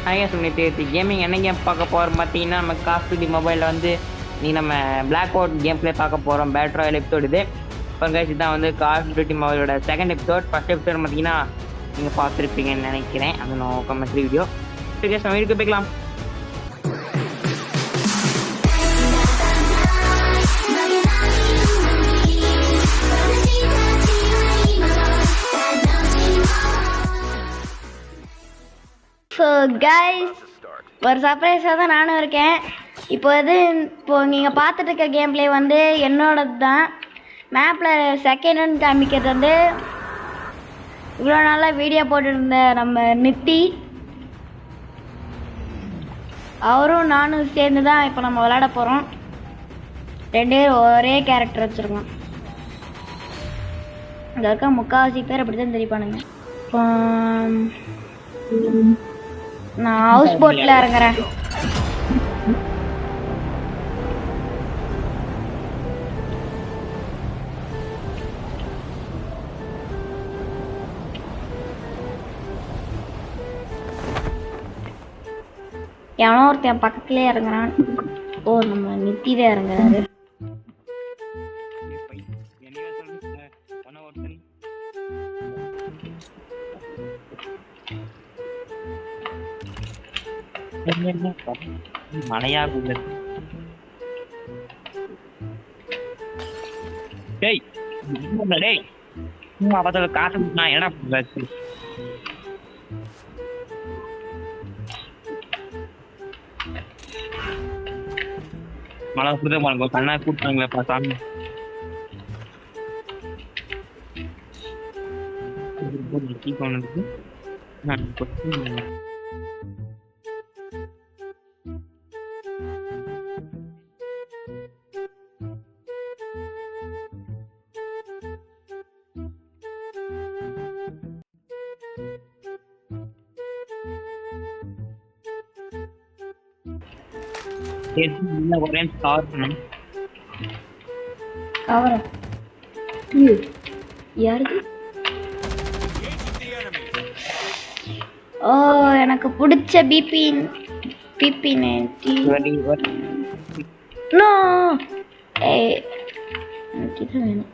நேற்று கேமிங் என்ன கேம் பார்க்க போகிறோம் பார்த்தீங்கன்னா, நம்ம கால் ஆஃப் டியூட்டி மொபைலில் வந்து நம்ம பிளாக் அவுட் கேம் பிளே பார்க்க போகிறோம். பேட் ராயல் எபிசோடு இது. இப்போ கைஸ் தான் வந்து கால் ஆஃப் டியூட்டி மொபைலோட செகண்ட் எபிசோட். ஃபர்ஸ்ட் எபிசோட் பார்த்தீங்கன்னா நீங்கள் பார்த்துருப்பீங்கன்னு நினைக்கிறேன். அது நோக்கம் வீடியோ. ஓகே, நம்ம வீட்டுக்கு போய்க்கலாம். ஸோ கைஸ், ஒரு சர்ப்ரைஸாக தான் நானும் இருக்கேன். இப்போ நீங்கள் பார்த்துட்டு இருக்க கேம் பிளே வந்து என்னோடது தான். மேப்பில் செகண்ட் காமிக்கிறது வந்து இவ்வளோ நாளாக வீடியோ போட்டுருந்த நம்ம நித்தி, அவரும் நானும் சேர்ந்து தான் இப்போ நம்ம விளையாட போகிறோம். ரெண்டு பேரும் ஒரே கேரக்டர் வச்சுருக்கோம். இங்கே இருக்க முக்கால்வாசி பேர் அப்படி தான் தெரிப்பானுங்க. இப்போ நான் ஹவுஸ் போட்ல இறங்குறேன். எவனோ ஒருத்தன் பக்கத்துலயே இறங்குறான். ஓ, நம்ம நித்தி தான் இறங்குறாரு. மழையாகுது. டேய் டேய், அப்பத்துல காசு நான் என்ன பண்றது? மழை புரித மாட்டோம். கண்ணா கூப்பிட்டாங்களேப்பா சாமி. ஓ, எனக்கு பிடிச்ச பிபின் நோ எனக்கு வேணும்.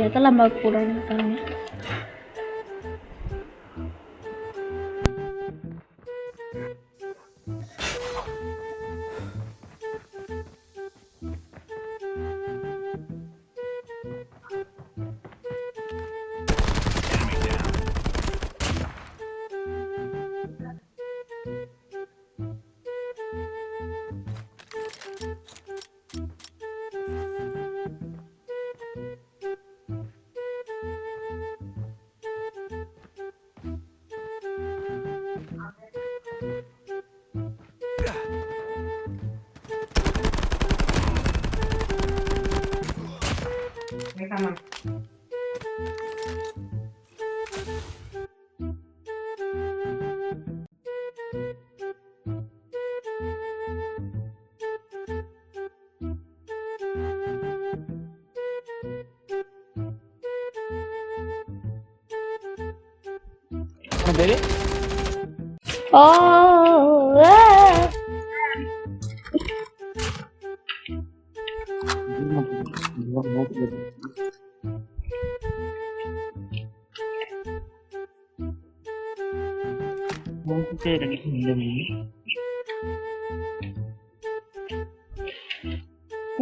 அதெல்லாம் பார்க்க கூடாது பாருங்க.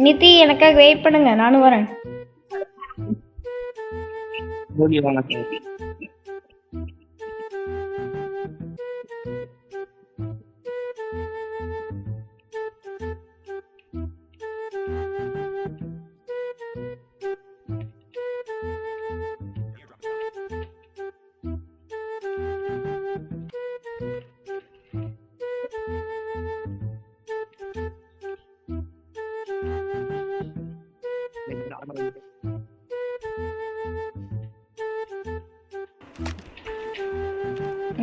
நிதி, எனக்காக வெயிட் பண்ணுங்க, நானும் வரேன்.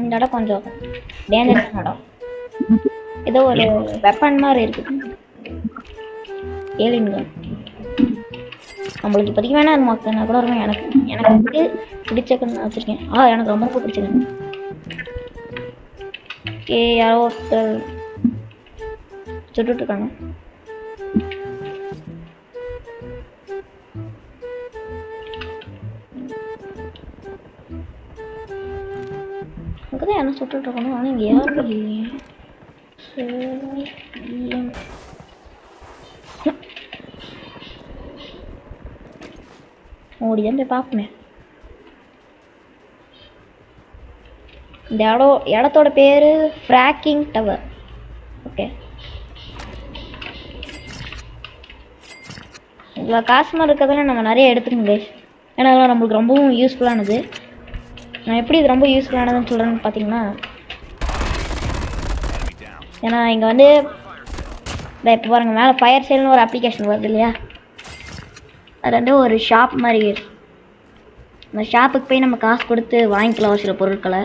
இந்த இடம் கொஞ்சம் டேஞ்சரஸ் இடம். ஏதோ ஒரு வெப்பன் மாதிரி இருக்கு. ஏலியன் கன். நம்மளுக்கு இப்போதைக்கு வேணா அது மக்கள் கூட இருக்கும். எனக்கு வந்து பிடிச்ச கன் நான் வச்சுருக்கேன். எனக்கு ரொம்ப பிடிச்ச கன். ஓகே, யாரோ ஒருத்தர் சுட்டுட்டு இருக்காங்க. அங்கதான் என்ன சுட்டுட்டு இருக்கணும். ஆனால் இங்கே யாரும் இல்லையே. ஓடிதான் போய் பார்ப்போமே. இந்த இடத்தோட பேரு ஃப்ராக்கிங் டவர். ஓகே, இதில் காசுமா இருக்கிறதுல நம்ம நிறைய எடுத்துக்கணும் கைஸ். ஏன்னா அதெல்லாம் நம்மளுக்கு ரொம்பவும் யூஸ்ஃபுல்லானது. நான் எப்படி இது ரொம்ப யூஸ்ஃபுல்லானதுன்னு சொல்கிறேன்னு பார்த்தீங்கன்னா, ஏன்னா இங்கே வந்து இப்போ பாருங்கள், மேலே ஃபயர் சேல்னு ஒரு அப்ளிகேஷன் வருது இல்லையா, அது வந்து ஒரு ஷாப் மாதிரி. அந்த ஷாப்புக்கு போய் நம்ம காசு கொடுத்து வாங்கிக்கலாம் சில பொருட்களை.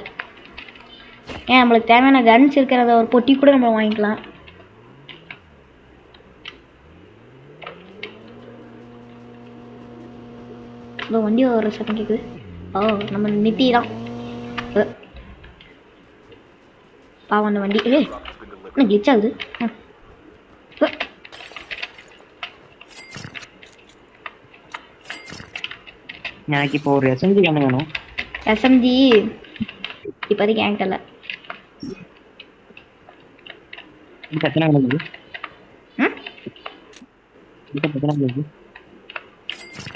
ஏன் நம்மளுக்கு தேவையான கன்ஸ் இருக்கிறத ஒரு பொட்டி கூட நம்ம வாங்கிக்கலாம். இப்போ வண்டி ஒரு சத்தம் கேட்குது. நம்ம நித்தி தான் பாவம். அந்த வண்டி என்ன கிளிச் ஆகுது. எனக்கு இப்போ ஒரு எஸ்எம்ஜி கண்ணு வேணும். எஸ்எம்ஜி இப்போதைக்கு என்கிட்ட இல்லை. எத்தனை கணக்கு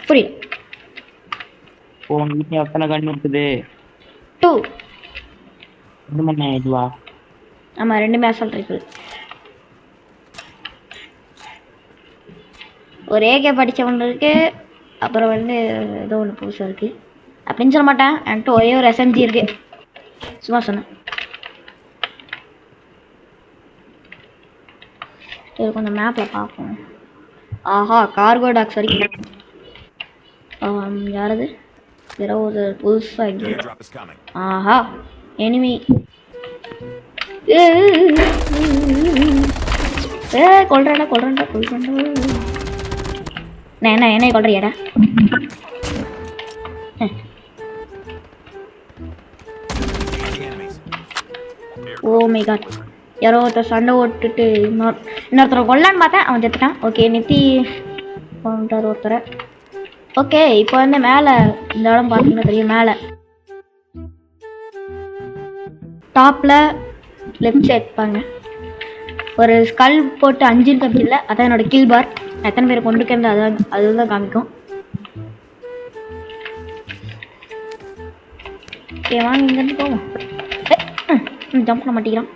புரியல. உங்க வீட்டில் எத்தனை கண்ணு இருக்குது? 2. இதுவா? ஆமாம், 2 அசால்ட் ரைஃபிள். ஒரு ஏகே படித்தவங்க இருக்கு, அப்புறம் வந்து ஏதோ ஒன்று புதுசாக இருக்குது அப்படின்னு சொல்ல மாட்டேன். என்கிட்ட ஒரே ஒரு எஸ்எம்ஜி இருக்கு, சும்மா சொன்னேன். கொஞ்சம் மேப்பில் பார்ப்போம். கார்கோ டாக்ஸ் வரைக்கும். யாரது? வேற ஒரு புதுசாக. எனிமி. கொல்றேன்டா. என்ன கொல்றியாடா? ஓ மை காட், யாரோ ஒருத்தர் சண்டை ஓட்டுட்டு இன்னொருத்தரை கொல்லான்னு பார்த்தேன், அவன் செத்துட்டான். ஓகே, நித்தி கொண்டார் ஒருத்தரை. ஓகே, இப்போ வந்து மேலே இந்த இடம் பார்த்தீங்கன்னா தெரியும். மேலே டாப்பில் லெஃப்ட் சைட் பாருங்க, ஒரு ஸ்கல் போட்டு 5 காமிக்கல. அதான் என்னோட கில் பார். எத்தனை பேர் கொண்டுக்கிறது அதுதான் காமிக்கும். ஓகே, வாங்க இங்கேருந்து போவோம். ஜம்ப் பண்ண மாட்டேங்கிறான்.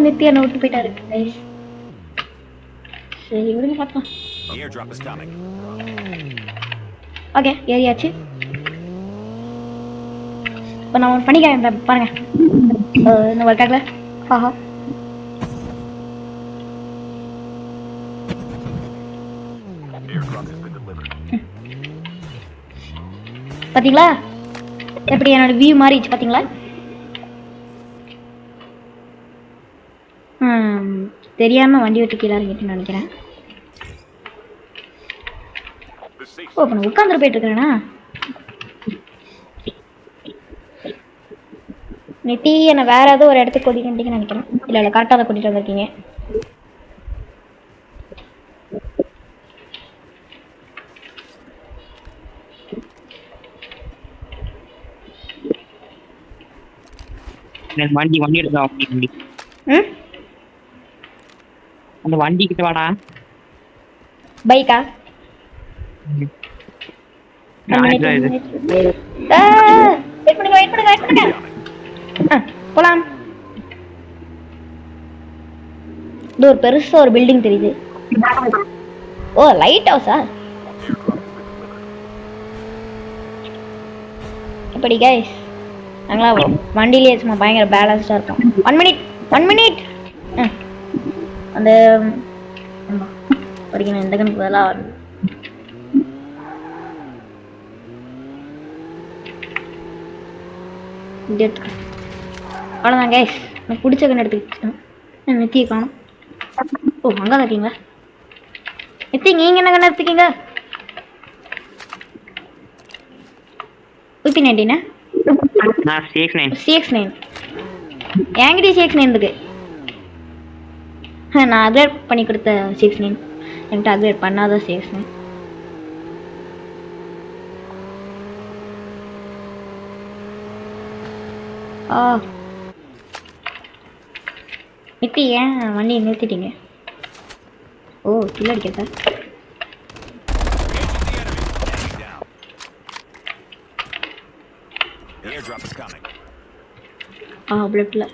நித்தி என்ன விட்டு போயிட்டாரு. சரி விடுங்க பார்க்கலாம். ஓகே, ஏறியாச்சு. இப்போ நான் பண்ணிக்கிறேன் பாருங்க. இந்த ஒர்க்காகல. பாத்தீங்களா எப்படி என்னோட வியூ மாறிடுச்சு? பாத்தீங்களா? தெரியாம வண்டி விட்டு கீழே இறங்கிட்டு நினைக்கிறேன். ஓ, நான் உட்காந்துட்டு போயிட்டு இருக்கிறேனா? நித்தி என்ன வேற ஏதோ ஒரு இடத்துக்கு கூட்டிட்டு வந்துட்டீங்கன்னு நினைக்கிறேன். இல்ல கரெக்டாக தான் கூட்டிட்டு வந்திருக்கீங்க. வண்டி எடுத்து அந்த வண்டி கிட்ட வாடா. பைக்கா? போலாம். ஒரு பெருசா ஒரு பில்டிங் தெரியுது. ஓ, லைட் ஹவுஸா? எப்படி கைஸ்? நாங்களா வண்டியிலே சும்மா பயங்கர பேலன்ஸ்டா இருக்கும். 1 மினிட். அந்த படிக்கணும். இந்த கணக்கு பதிலாக இப்படி எடுத்துக்கிறேன். அவ்வளோதான் கைஸ், எனக்கு பிடிச்ச கண்ணு எடுத்துக்கிட்டேன். நெத்தியை காணும். ஓ அங்கே தான் இருக்கீங்களா நெத்தி? நீங்கள் என்ன கண்ணு எடுத்துக்கீங்க? UP-19 நான் CX-9 CX-9 என்கிட்ட CX-9 இருக்கு. நான் அப்கிரேட் பண்ணி கொடுத்த CX-9 என்கிட்ட அப்கிரேட் பண்ணாத CX-9. நித்தி ஏன் வண்டியை நிறுத்திட்டீங்க? ஓ கில் அடிக்கிறதா? புல்லட்ல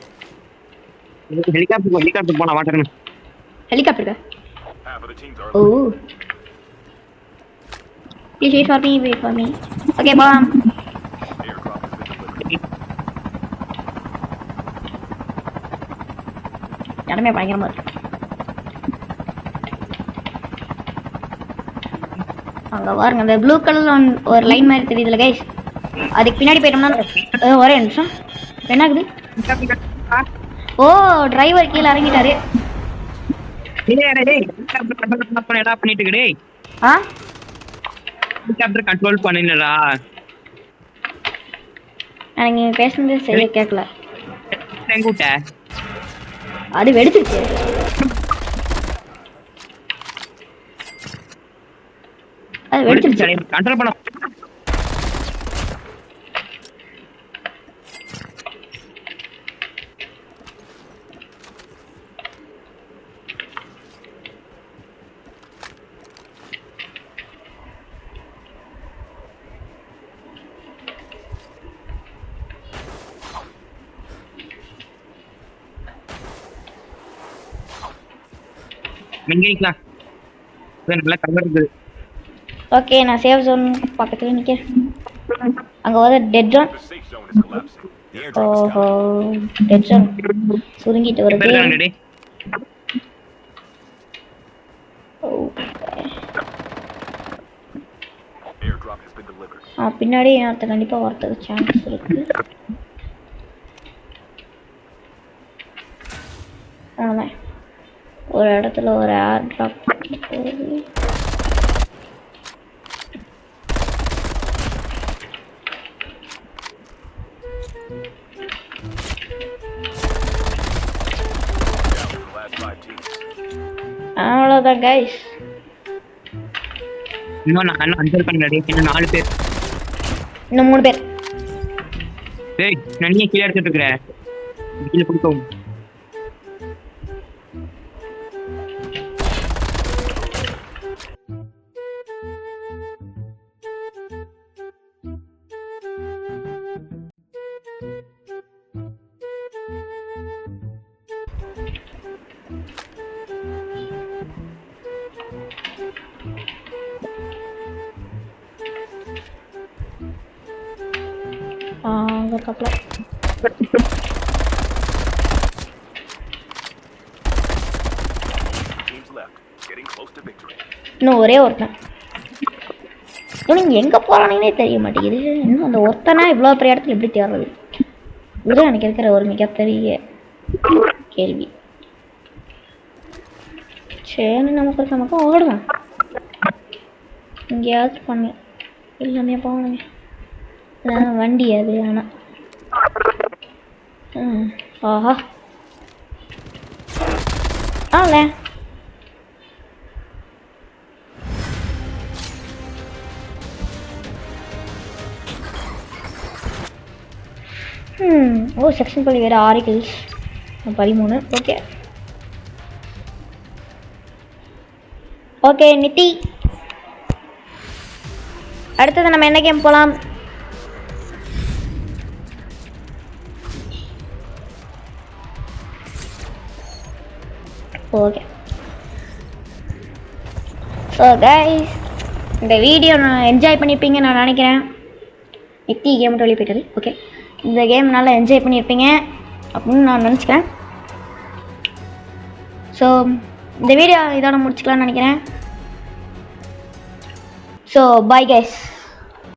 ஹெலிகாப்டர் போனா வாட்டர்னு. Helicopter. Oh please wait for me okay போலாம். இடமே பயங்கரமா இருக்கு. அங்க பாருங்க அந்த ப்ளூ கலர்ல ஒரு லைன் மாதிரி தெரியுதுல கைஸ், அதுக்கு பின்னாடி போயிட்டோம்னா ஒரே நிமிஷம் என்ன ஆகுது? ஓ டிரைவர் கீழே இறங்கிட்டாரு. கண்ட்ரோல் பண்ணினடா. நீங்க பேசுனது சரியா கேட்கல. எங்கூட்ட அது வெடிச்சிருச்சு. அது வெடிச்சிருச்சு. கண்ட்ரோல் பண்ண நிக்கலாம். நல்லா கவர் இருக்குது. ஓகே நான் சேவ் ஜோன் பக்கத்துல நிக்கிறேன். அங்க வர டெட் ஜோன். ஓஹோ டெட் ஜோன் சுருங்கிட்டு வருது. பின்னாடி ஒருத்தர் கண்டிப்பா வரதுக்கு சான்ஸ் இருக்கு. ஆமாம் ஒரு இடத்துல ஒரு ஏர் ட்ராப் போகுது. அவ்வளோதான் கைஸ். இன்னும் நான் அஞ்சல் பண்ணி இன்னும் 4 பேர், இன்னும் 3 பேர். டேய் நான் நீ கீழ எடுத்துட்டு இருக்கற கீழ போய்க்கோ. அங்க கப்பல இன்னும் ஒரே ஒருத்தன். இவனுங்க எங்க போறானே தெரிய மாட்டேங்குது. இன்னும் அந்த ஒருத்தனா இவ்வளவு பெரிய இடத்துல எப்படி தேடுறது? இதுதான் எனக்கு இருக்கிற ஒரு மிகப்பெரிய கேள்வி. சரி நமக்கு ஓடுவேன் எங்கேயாவது பண்ணு எல்லாமே போகணுங்க. வண்டி அது ஆனா ஆஹா ஆல ஓ செக்ஷன் பள்ளி வேறு 6 kills 13. ஓகே ஓகே நித்தி அடுத்தது நம்ம என்ன கேம் போகலாம்? ஓகே ஸோ கைஸ் இந்த வீடியோ நான் என்ஜாய் பண்ணியிருப்பீங்கன்னு நான் நினைக்கிறேன். நித்தி கேம் வெளியே போயிட்டது. ஓகே இந்த கேம் நல்லா என்ஜாய் பண்ணியிருப்பீங்க அப்படின்னு நான் நினச்சிக்கிறேன். ஸோ இந்த வீடியோ இதோட முடிச்சுக்கலாம்னு நினைக்கிறேன். So bye guys.